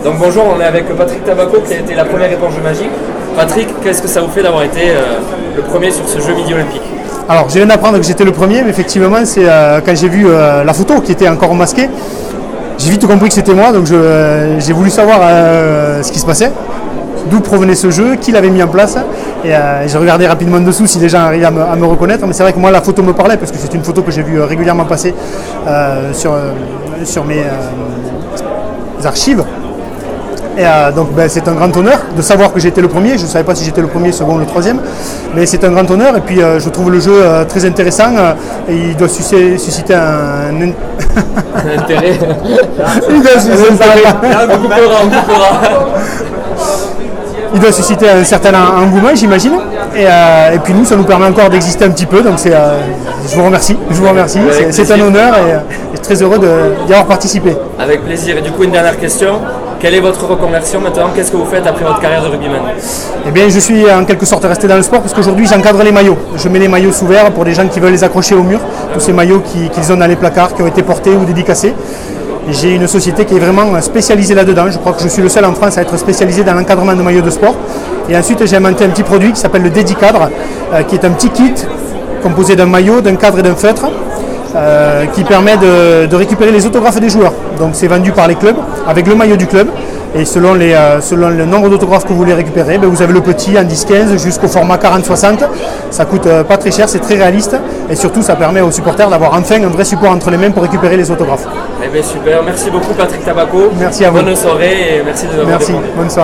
Donc bonjour, on est avec Patrick Tabaco qui a été la première éponge magique. Patrick, qu'est-ce que ça vous fait d'avoir été le premier sur ce jeu midi olympique? Alors, je viens d'apprendre que j'étais le premier, mais effectivement, c'est quand j'ai vu la photo qui était encore masquée, j'ai vite compris que c'était moi, donc j'ai voulu savoir ce qui se passait, d'où provenait ce jeu, qui l'avait mis en place, et j'ai regardé rapidement dessous si les gens arrivaient à me reconnaître, mais c'est vrai que moi la photo me parlait, parce que c'est une photo que j'ai vue régulièrement passer sur mes archives. Et donc c'est un grand honneur de savoir que j'étais le premier. Je ne savais pas si j'étais le premier, second ou le troisième, mais c'est un grand honneur. Et puis je trouve le jeu très intéressant et il doit susciter un intérêt. Il doit susciter un certain engouement, j'imagine. Et puis nous, ça nous permet encore d'exister un petit peu. Donc je vous remercie. C'est un honneur et je suis très heureux d'y avoir participé. Avec plaisir. Et du coup, une dernière question. Quelle est votre reconversion maintenant? Qu'est-ce que vous faites après votre carrière de rugbyman? Eh bien, je suis en quelque sorte resté dans le sport parce qu'aujourd'hui, j'encadre les maillots. Je mets les maillots sous verre pour des gens qui veulent les accrocher au mur. Tous ces maillots qu'ils ont dans les placards, qui ont été portés ou dédicacés. Et j'ai une société qui est vraiment spécialisée là-dedans. Je crois que je suis le seul en France à être spécialisé dans l'encadrement de maillots de sport. Et ensuite, j'ai inventé un petit produit qui s'appelle le Dédicadre, qui est un petit kit composé d'un maillot, d'un cadre et d'un feutre, qui permet de récupérer les autographes des joueurs. Donc c'est vendu par les clubs avec le maillot du club et selon le nombre d'autographes que vous voulez récupérer, vous avez le petit en 10-15 jusqu'au format 40-60. Ça coûte pas très cher, c'est très réaliste et surtout ça permet aux supporters d'avoir enfin un vrai support entre les mains pour récupérer les autographes. Eh bien super, merci beaucoup Patrick Tabaco. Merci à vous. Bonne soirée et merci de nous avoir répondu. Bonne soirée.